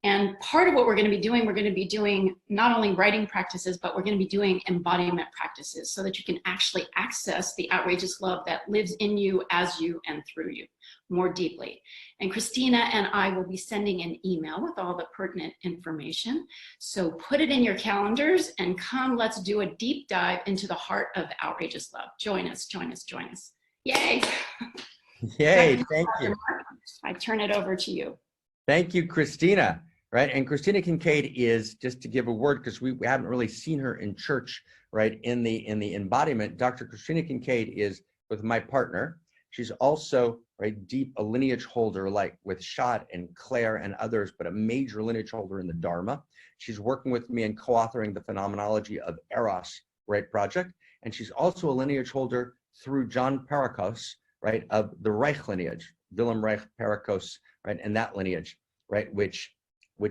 And part of what we're going to be doing not only writing practices, but we're going to be doing embodiment practices so that you can actually access the outrageous love that lives in you, as you, and through you more deeply. And Christina and I will be sending an email with all the pertinent information. So put it in your calendars and come, let's do a deep dive into the heart of outrageous love. Join us, join us, join us. Yay. Yay, thank you. I turn it over to you. Thank you, Christina. Right, and Christina Kincaid is, just to give a word, because we haven't really seen her in church, right, in the embodiment. Dr. Christina Kincaid is with my partner. She's also, right, deep a lineage holder, like with Shad and Claire and others, but a major lineage holder in the Dharma. She's working with me and co-authoring the Phenomenology of Eros, right, project, and she's also a lineage holder through John Parakos, right, of the Reich lineage, Willem Reich Parakos, right, and that lineage, right, which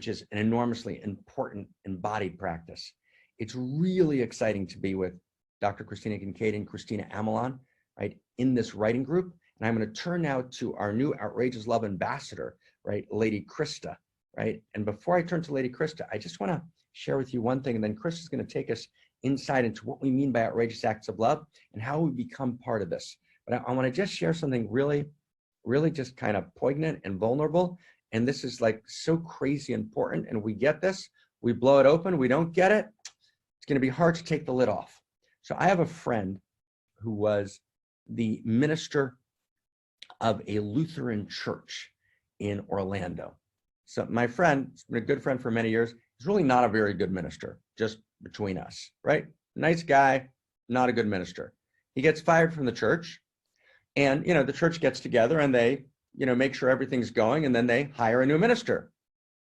is an enormously important embodied practice. It's really exciting to be with Dr. Christina Kincaid and Christina Emelon, right, in this writing group. And I'm going to turn now to our new Outrageous Love Ambassador, right, Lady Krista, right? And before I turn to Lady Krista, I just want to share with you one thing, and then Krista's going to take us inside into what we mean by outrageous acts of love and how we become part of this. But I want to just share something really, really just kind of poignant and vulnerable. And this is like so crazy important, and we get this, we blow it open, we don't get it, it's going to be hard to take the lid off. So I have a friend who was the minister of a Lutheran church in Orlando. So my friend, he's been a good friend for many years, he's really not a very good minister, just between us, right? Nice guy, not a good minister. He gets fired from the church, and the church gets together and they make sure everything's going, and then they hire a new minister,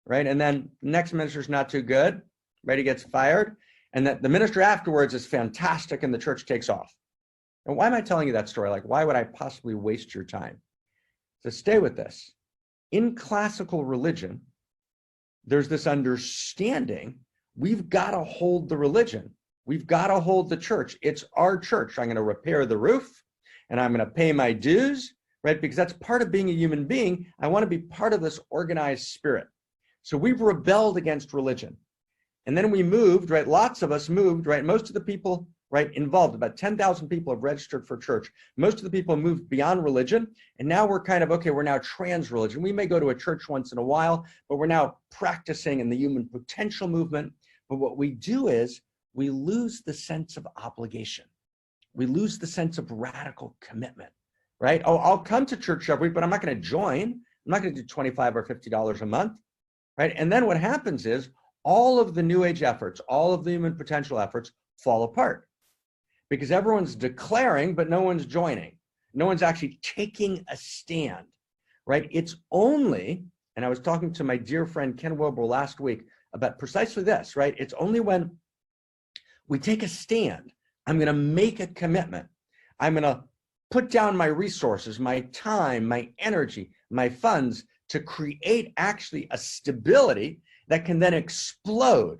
right? And then the next minister's not too good, right? He gets fired, and that the minister afterwards is fantastic, and the church takes off. And why am I telling you that story? Like, why would I possibly waste your time? So stay with this. In classical religion, there's this understanding we've got to hold the religion. We've got to hold the church. It's our church. I'm going to repair the roof, and I'm going to pay my dues, right? Because that's part of being a human being. I want to be part of this organized spirit. So we've rebelled against religion. And then we moved, right? Lots of us moved, right? Most of the people, right, involved, about 10,000 people have registered for church. Most of the people moved beyond religion. And now we're kind of, okay, we're now trans religion. We may go to a church once in a while, but we're now practicing in the human potential movement. But what we do is we lose the sense of obligation. We lose the sense of radical commitment, right? Oh, I'll come to church every week, but I'm not going to join. I'm not going to do $25 or $50 a month, right? And then what happens is all of the New Age efforts, all of the human potential efforts fall apart because everyone's declaring, but no one's joining. No one's actually taking a stand, right? It's only, and I was talking to my dear friend Ken Wilber last week about precisely this, right? It's only when we take a stand, I'm going to make a commitment. I'm going to put down my resources, my time, my energy, my funds to create actually a stability that can then explode.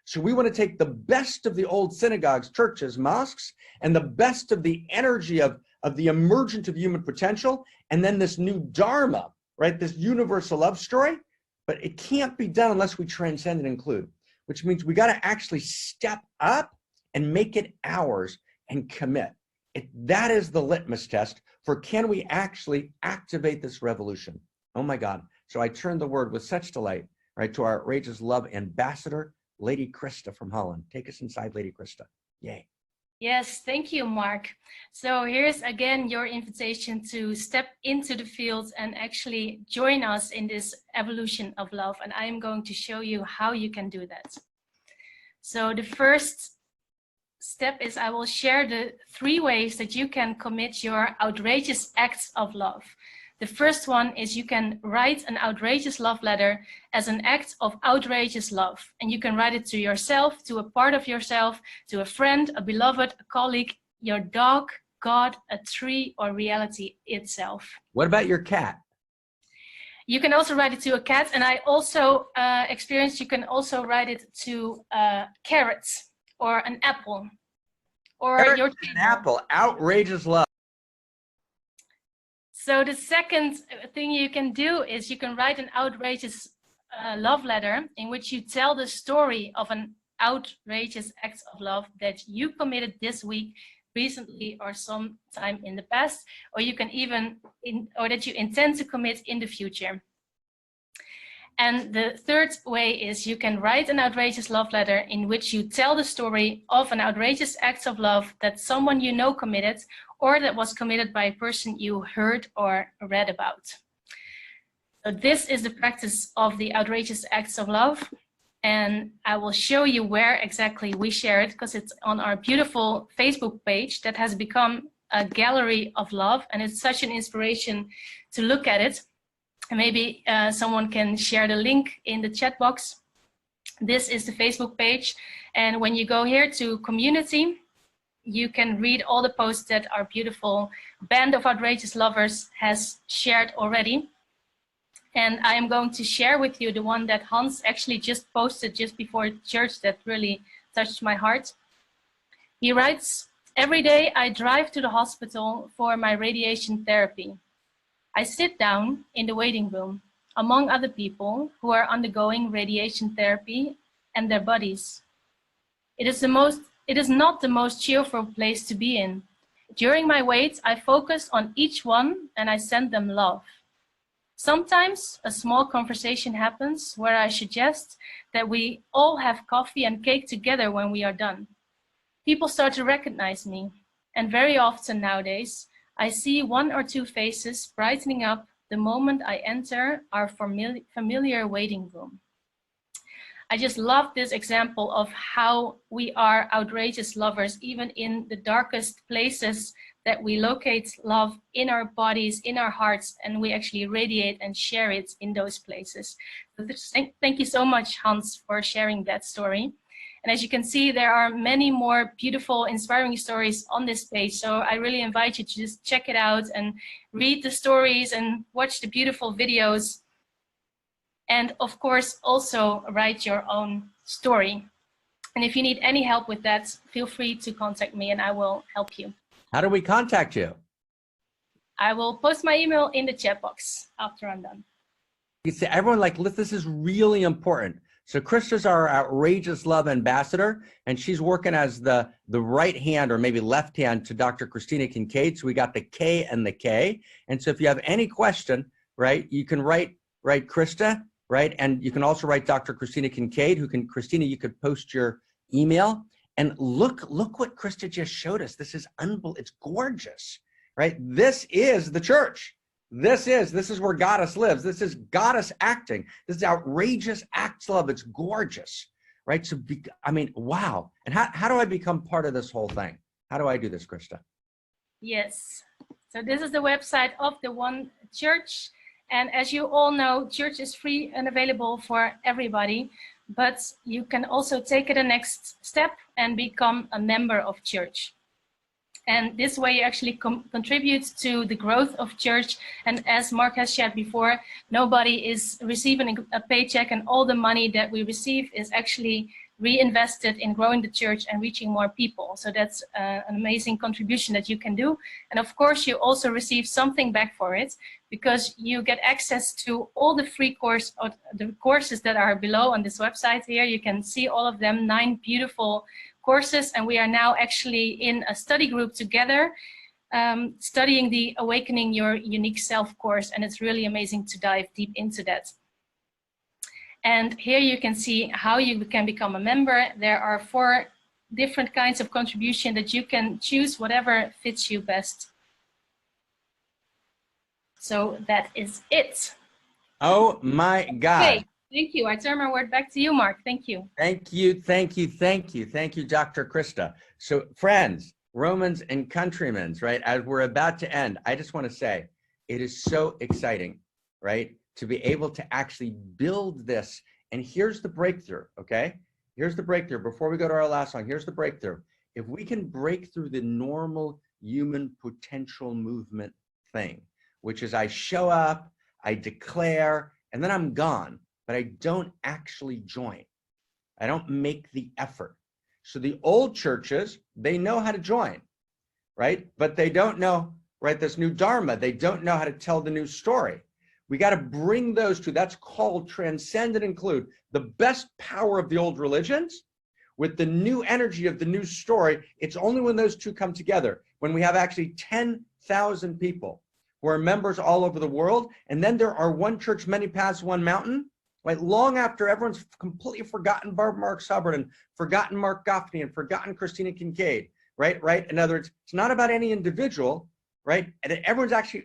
So we want to take the best of the old synagogues, churches, mosques, and the best of the energy of the emergence of human potential, and then this new Dharma, right? This universal love story, but it can't be done unless we transcend and include, which means we got to actually step up and make it ours and commit. That is the litmus test for can we actually activate this revolution? Oh my God. So I turn the word with such delight, right, to our Outrageous Love ambassador, Lady Krista from Holland. Take us inside, Lady Krista. Yay. Yes, thank you, Mark. So here's again your invitation to step into the field and actually join us in this evolution of love. And I am going to show you how you can do that. So the first step is I will share the 3 ways that you can commit your outrageous acts of love. The first one is you can write an outrageous love letter as an act of outrageous love. And you can write it to yourself, to a part of yourself, to a friend, a beloved, a colleague, your dog, God, a tree, or reality itself. What about your cat? You can also write it to a cat. And I also experienced you can also write it to carrots or an apple or Carrot your and apple, outrageous love. So the second thing you can do is you can write an outrageous love letter in which you tell the story of an outrageous act of love that you committed this week, recently, or sometime in the past, or you can even, or that you intend to commit in the future. And the third way is you can write an outrageous love letter in which you tell the story of an outrageous act of love that someone you know committed, or that was committed by a person you heard or read about. So this is the practice of the outrageous acts of love. And I will show you where exactly we share it, because it's on our beautiful Facebook page that has become a gallery of love. And it's such an inspiration to look at it. And maybe someone can share the link in the chat box. This is the Facebook page. And when you go here to community, you can read all the posts that our beautiful band of outrageous lovers has shared already. And I am going to share with you the one that Hans actually just posted just before church that really touched my heart. He writes, "Every day I drive to the hospital for my radiation therapy. I sit down in the waiting room among other people who are undergoing radiation therapy and their buddies. It is not the most cheerful place to be in. During my wait, I focus on each one and I send them love. Sometimes a small conversation happens where I suggest that we all have coffee and cake together when we are done. People start to recognize me, and very often nowadays, I see 1 or 2 faces brightening up the moment I enter our familiar waiting room." I just love this example of how we are outrageous lovers, even in the darkest places, that we locate love in our bodies, in our hearts, and we actually radiate and share it in those places. So thank you so much, Hans, for sharing that story. And as you can see, there are many more beautiful, inspiring stories on this page. So I really invite you to just check it out and read the stories and watch the beautiful videos. And of course, also write your own story. And if you need any help with that, feel free to contact me and I will help you. How do we contact you? I will post my email in the chat box after I'm done. You see, everyone, like, this is really important. So Krista's our outrageous love ambassador, and she's working as the right hand or maybe left hand to Dr. Christina Kincaid. So we got the K and the K. And so if you have any question, right, you can write Krista, right? And you can also write Dr. Christina Kincaid, Christina, you could post your email. And look what Krista just showed us. This is unbelievable. It's gorgeous, right? This is the church. This is where Goddess lives. This is Goddess acting. This is outrageous acts love. It's gorgeous, right? So, I mean, wow. And how do I become part of this whole thing? How do I do this, Krista? Yes. So this is the website of the One Church. And as you all know, church is free and available for everybody, but you can also take it a next step and become a member of church. And this way you actually contribute to the growth of church. And as Mark has shared before, nobody is receiving a paycheck, and all the money that we receive is actually reinvested in growing the church and reaching more people. So that's an amazing contribution that you can do. And of course, you also receive something back for it, because you get access to all the free the courses that are below on this website here. You can see all of them, 9 beautiful courses. And we are now actually in a study group together, studying the Awakening Your Unique Self course. And it's really amazing to dive deep into that. And here you can see how you can become a member. There are 4 different kinds of contribution that you can choose, whatever fits you best. So that is it. Oh my God. Okay, thank you. I turn my word back to you, Mark. Thank you. Thank you, Dr. Krista. So friends, Romans and countrymen, right, as we're about to end, I just want to say, it is so exciting, right, to be able to actually build this. And here's the breakthrough, okay? Here's the breakthrough. Before we go to our last song, here's the breakthrough. If we can break through the normal human potential movement thing, which is I show up, I declare, and then I'm gone, but I don't actually join. I don't make the effort. So the old churches, they know how to join, right? But they don't know, right, this new Dharma. They don't know how to tell the new story. We got to bring those two. That's called transcend and include. The best power of the old religions with the new energy of the new story. It's only when those two come together, when we have actually 10,000 people who are members all over the world. And then there are one church, many paths, one mountain, right? Long after everyone's completely forgotten Barbara Marx Hubbard and forgotten Mark Goffney and forgotten Christina Kincaid, right? In other words, it's not about any individual, right? And everyone's can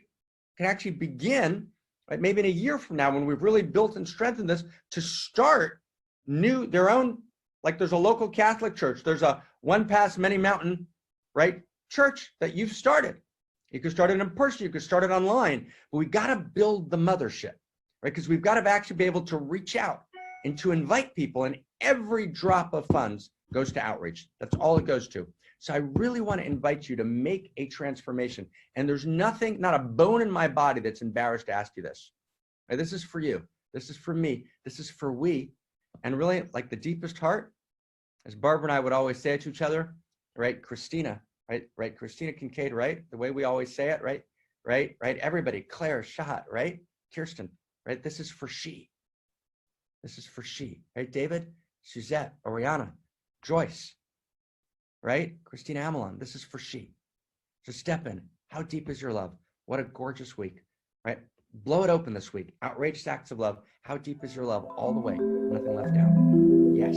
actually begin, right, maybe in a year from now, when we've really built and strengthened this, to start their own, like there's a local Catholic church, there's a one path, many mountain, right, church that you've started. You could start it in person, you could start it online, but we got to build the mothership, right? Because we've got to actually be able to reach out and to invite people, and every drop of funds goes to outreach. That's all it goes to. So I really want to invite you to make a transformation. And there's nothing, not a bone in my body that's embarrassed to ask you this. Right? This is for you. This is for me. This is for we. And really, like the deepest heart, as Barbara and I would always say it to each other, right? Christina, right? Christina Kincaid, right? The way we always say it, right? Everybody, Claire, Shahat, right? Kirsten, right? This is for she. This is for she, right? David, Suzette, Oriana, Joyce, right? Christina Amelon, this is for she. So step in. How deep is your love? What a gorgeous week, right? Blow it open this week. Outrageous acts of love. How deep is your love? All the way. Nothing left out. Yes.